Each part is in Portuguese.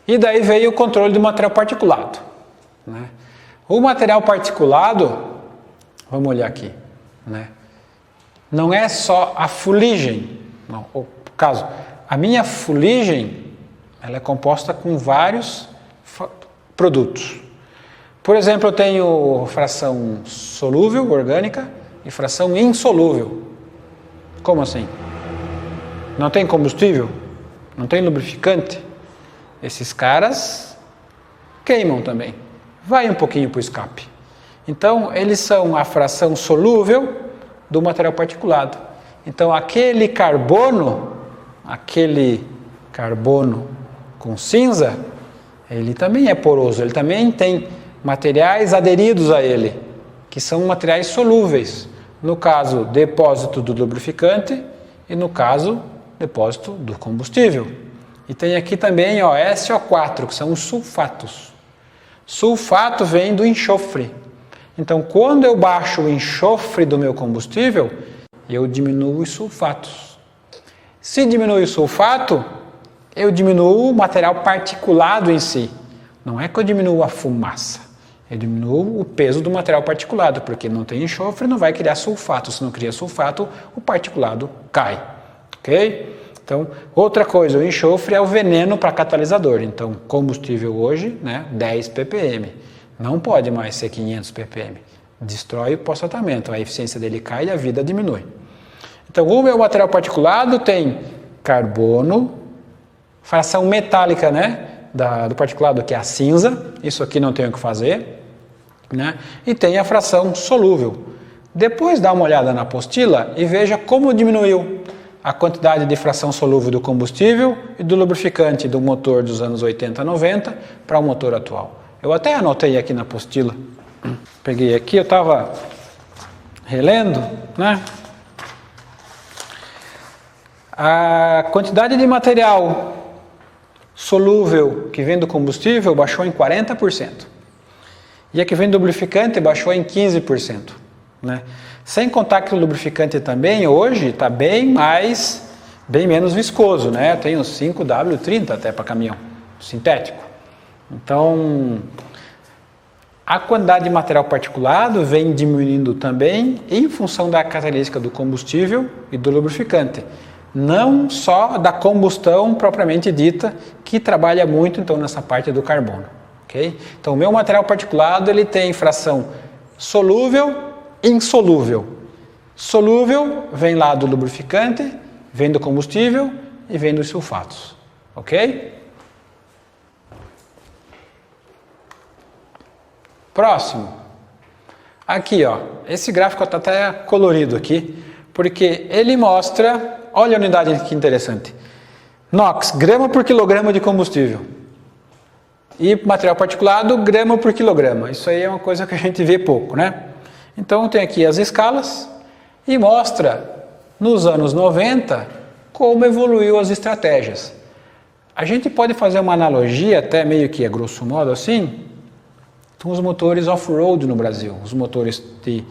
E daí veio o controle do material particulado, né? O material particulado, vamos olhar aqui, né? Não é só a fuligem, não, no caso, a minha fuligem, ela é composta com vários produtos. Por exemplo, eu tenho fração solúvel, orgânica, e fração insolúvel. Como assim? Não tem combustível? Não tem lubrificante? Esses caras queimam também. Vai um pouquinho para o escape. Então, eles são a fração solúvel do material particulado. Então, aquele carbono com cinza, ele também é poroso, ele também tem materiais aderidos a ele, que são materiais solúveis. No caso, depósito do lubrificante e no caso, depósito do combustível. E tem aqui também, ó, SO4, que são os sulfatos. Sulfato vem do enxofre. Então, quando eu baixo o enxofre do meu combustível, eu diminuo os sulfatos. Se diminui o sulfato, eu diminuo o material particulado em si. Não é que eu diminuo a fumaça, eu diminuo o peso do material particulado, porque não tem enxofre, não vai criar sulfato. Se não cria sulfato, o particulado cai. Ok? Então, outra coisa, o enxofre é o veneno para catalisador. Então, combustível hoje, né, 10 ppm. Não pode mais ser 500 ppm. Destrói o pós-tratamento, a eficiência dele cai e a vida diminui. Então, o meu material particulado tem carbono, fração metálica, né, do particulado, que é a cinza. Isso aqui não tem o que fazer, né? E tem a fração solúvel. Depois dá uma olhada na apostila e veja como diminuiu a quantidade de fração solúvel do combustível e do lubrificante do motor dos anos 80, 90 para o motor atual. Eu até anotei aqui na apostila. Peguei aqui, eu estava relendo, né? A quantidade de material solúvel que vem do combustível baixou em 40%. E a que vem do lubrificante baixou em 15%. Né? Sem contar que o lubrificante também hoje está bem menos viscoso, né? Tem uns 5W30 até para caminhão sintético. Então, a quantidade de material particulado vem diminuindo também em função da característica do combustível e do lubrificante. Não só da combustão propriamente dita, que trabalha muito então nessa parte do carbono. Okay? Então, o meu material particulado ele tem fração solúvel, insolúvel. Solúvel vem lá do lubrificante, vem do combustível e vem dos sulfatos. Ok? Próximo. Aqui, ó. Esse gráfico está até colorido aqui, porque ele mostra, olha a unidade que interessante. NOx, grama por quilograma de combustível. E material particulado, grama por quilograma. Isso aí é uma coisa que a gente vê pouco, né? Então tem aqui as escalas e mostra nos anos 90 como evoluiu as estratégias. A gente pode fazer uma analogia, até meio que a grosso modo assim, com os motores off-road no Brasil, os motores de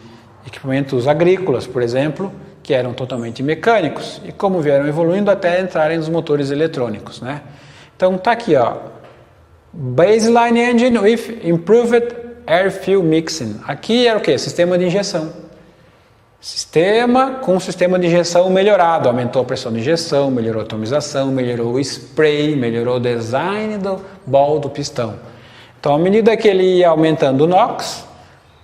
equipamentos agrícolas, por exemplo, que eram totalmente mecânicos e como vieram evoluindo até entrarem nos motores eletrônicos, né? Então tá aqui, ó, baseline engine with improved air fuel mixing. Aqui era o que? Sistema de injeção. Sistema com sistema de injeção melhorado, aumentou a pressão de injeção, melhorou a atomização, melhorou o spray, melhorou o design do ball do pistão. Então, à medida que ele ia aumentando o NOx,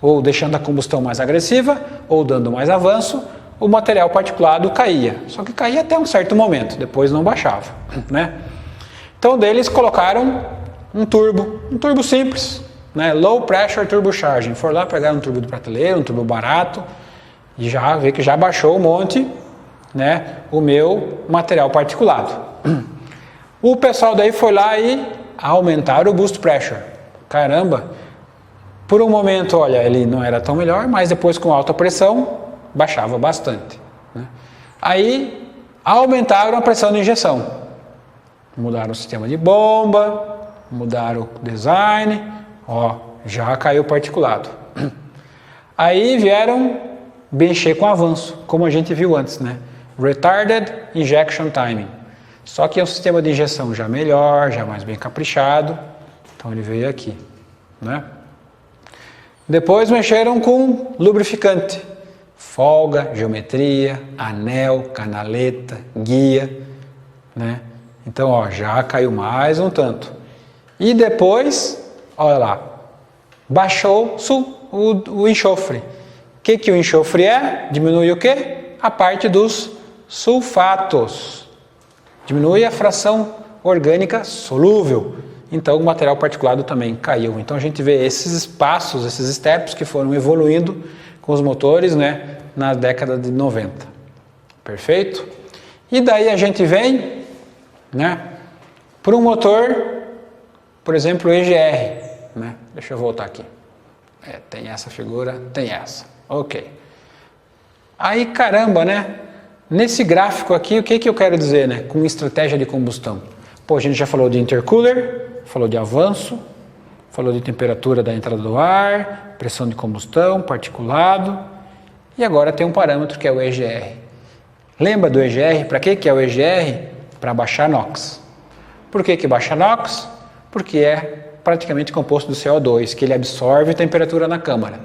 ou deixando a combustão mais agressiva, ou dando mais avanço, o material particulado caía. Só que caía até um certo momento, depois não baixava, né? Então, deles colocaram um turbo simples, né? Low pressure turbocharging. For lá pegar um turbo de prateleira, um turbo barato, e já vê que já baixou um monte, né, o meu material particulado. O pessoal daí foi lá e aumentaram o boost pressure. Caramba, por um momento, olha, ele não era tão melhor, mas depois com alta pressão, baixava bastante. Né? Aí, aumentaram a pressão de injeção. Mudaram o sistema de bomba, mudaram o design, ó, já caiu o particulado. Aí vieram mexer com avanço, como a gente viu antes, né? Retarded Injection Timing. Só que é um sistema de injeção já melhor, já mais bem caprichado. Então ele veio aqui, né? Depois mexeram com lubrificante. Folga, geometria, anel, canaleta, guia, né? Então, ó, já caiu mais um tanto. E depois, olha lá, baixou o enxofre. O que o enxofre é? Diminui o quê? A parte dos sulfatos. Diminui a fração orgânica solúvel. Então o material particulado também caiu. Então a gente vê esses espaços, esses steps que foram evoluindo com os motores, né, na década de 90. Perfeito? E daí a gente vem, né, para um motor, por exemplo, o EGR. Né? Deixa eu voltar aqui. Tem essa figura, tem essa. Ok. Aí, caramba, né? Nesse gráfico aqui, o que eu quero dizer, né? Com estratégia de combustão. Pô, a gente já falou de intercooler, falou de avanço, falou de temperatura da entrada do ar, pressão de combustão, particulado. E agora tem um parâmetro que é o EGR. Lembra do EGR? Para que é o EGR? Para baixar NOx. Por que baixa NOx? Porque é praticamente composto do CO2, que ele absorve temperatura na câmara.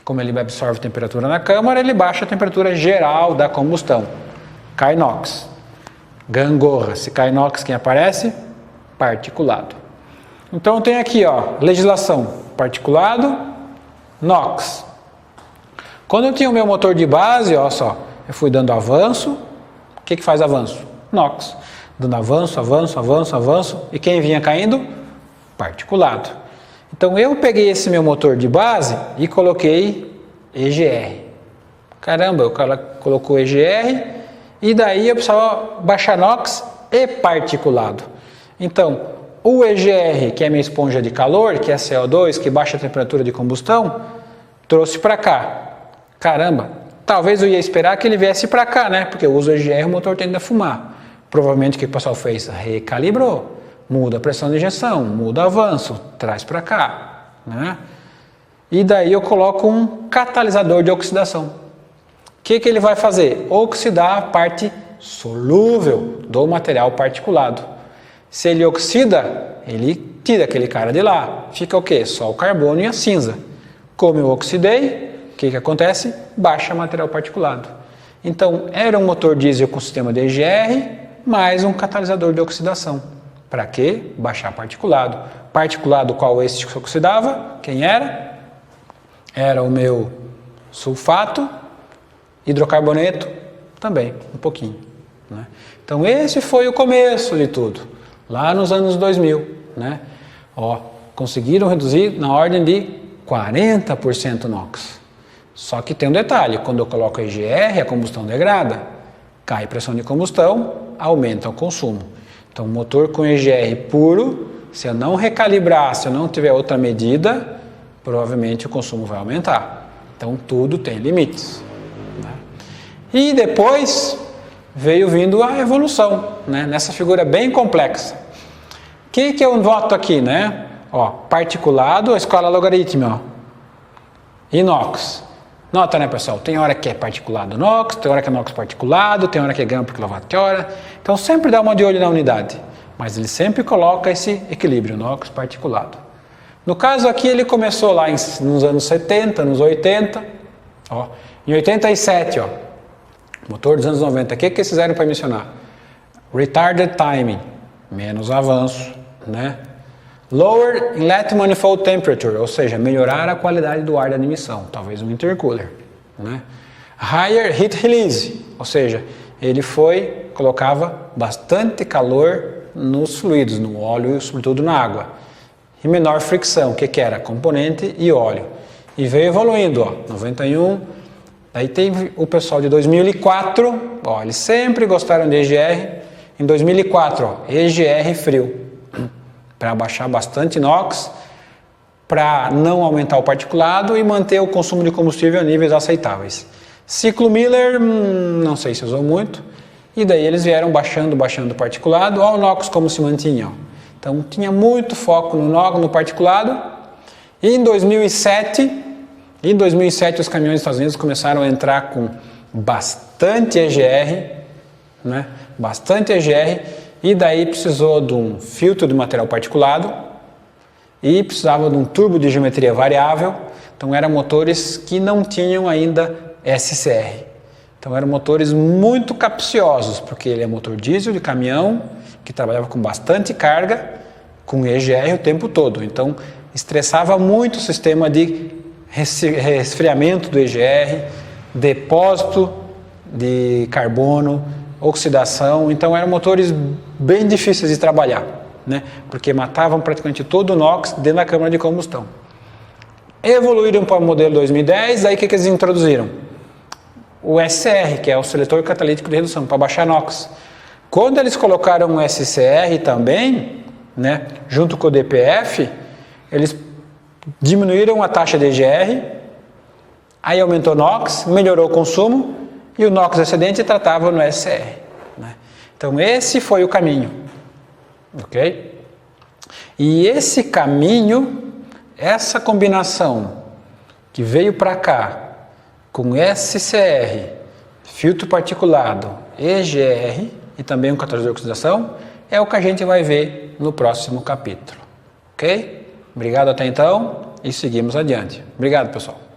Como ele absorve temperatura na câmara, ele baixa a temperatura geral da combustão. Cai NOx. Gangorra. Se cai NOx, quem aparece? Particulado. Então tem aqui, ó, legislação. Particulado, NOx. Quando eu tinha o meu motor de base, ó só, eu fui dando avanço. O que faz avanço? NOx. Dando avanço, avanço, avanço, avanço. E quem vinha caindo? Particulado. Então eu peguei esse meu motor de base e coloquei EGR. Caramba, eu colocou EGR e daí eu precisava baixar NOx e particulado. Então, o EGR, que é a minha esponja de calor, que é CO2, que baixa a temperatura de combustão, trouxe para cá. Caramba, talvez eu ia esperar que ele viesse para cá, né? Porque eu uso o EGR, o motor tende a fumar. Provavelmente o que o pessoal fez? Recalibrou. Muda a pressão de injeção, muda o avanço, traz para cá, né? E daí eu coloco um catalisador de oxidação. O que ele vai fazer? Oxidar a parte solúvel do material particulado. Se ele oxida, ele tira aquele cara de lá. Fica o quê? Só o carbono e a cinza. Como eu oxidei, o que acontece? Baixa material particulado. Então, era um motor diesel com sistema de EGR, mais um catalisador de oxidação. Para quê? Baixar particulado. Particulado qual esse que oxidava? Quem era? Era o meu sulfato, hidrocarboneto, também, um pouquinho. Né? Então esse foi o começo de tudo, lá nos anos 2000. Né? Ó, conseguiram reduzir na ordem de 40% NOx. Só que tem um detalhe, quando eu coloco a EGR, a combustão degrada, cai a pressão de combustão, aumenta o consumo. Então, motor com EGR puro, se eu não recalibrar, se eu não tiver outra medida, provavelmente o consumo vai aumentar. Então, tudo tem limites. Né? E depois veio vindo a evolução, né? Nessa figura bem complexa. O que eu noto aqui, né? Ó, particulado, a escala logarítmica, ó. Inox. Nota, né, pessoal? Tem hora que é particulado NOx, tem hora que é NOx particulado, tem hora que é gramas por quilowatt-hora. Então sempre dá uma de olho na unidade. Mas ele sempre coloca esse equilíbrio, NOx particulado. No caso aqui ele começou lá nos anos 70, nos 80. Ó, em 87, ó, motor dos anos 90. O que eles fizeram para mencionar? Retarded timing, menos avanço, né? Lower Inlet Manifold Temperature, ou seja, melhorar a qualidade do ar da admissão, talvez um intercooler. Né? Higher Heat Release, ou seja, ele colocava bastante calor nos fluidos, no óleo e sobretudo na água. E menor fricção, o que era? Componente e óleo. E veio evoluindo, ó, 91, aí teve o pessoal de 2004, ó, eles sempre gostaram de EGR, em 2004, ó, EGR frio. Para baixar bastante NOx, para não aumentar o particulado e manter o consumo de combustível a níveis aceitáveis. Ciclo Miller, não sei se usou muito, e daí eles vieram baixando o particulado. Olha o NOx como se mantinha. Ó. Então tinha muito foco no NOx, no particulado. E em 2007 os caminhões dos Estados Unidos começaram a entrar com bastante EGR, né? Bastante EGR, e daí precisou de um filtro de material particulado e precisava de um turbo de geometria variável. Então eram motores que não tinham ainda SCR. Então eram motores muito capciosos, porque ele é motor diesel de caminhão, que trabalhava com bastante carga, com EGR o tempo todo. Então estressava muito o sistema de resfriamento do EGR, depósito de carbono, oxidação. Então eram motores bem difíceis de trabalhar, né? Porque matavam praticamente todo o NOx dentro da câmara de combustão. Evoluíram para o modelo 2010, aí o que eles introduziram? O SCR, que é o seletor catalítico de redução, para baixar NOx. Quando eles colocaram o SCR também, né, junto com o DPF, eles diminuíram a taxa de EGR, aí aumentou o NOx, melhorou o consumo, e o NOx excedente tratava no SCR, né? Então esse foi o caminho, ok? E esse caminho, essa combinação que veio para cá, com SCR, filtro particulado, EGR e também um catalisador de oxidação, é o que a gente vai ver no próximo capítulo, ok? Obrigado até então e seguimos adiante. Obrigado, pessoal.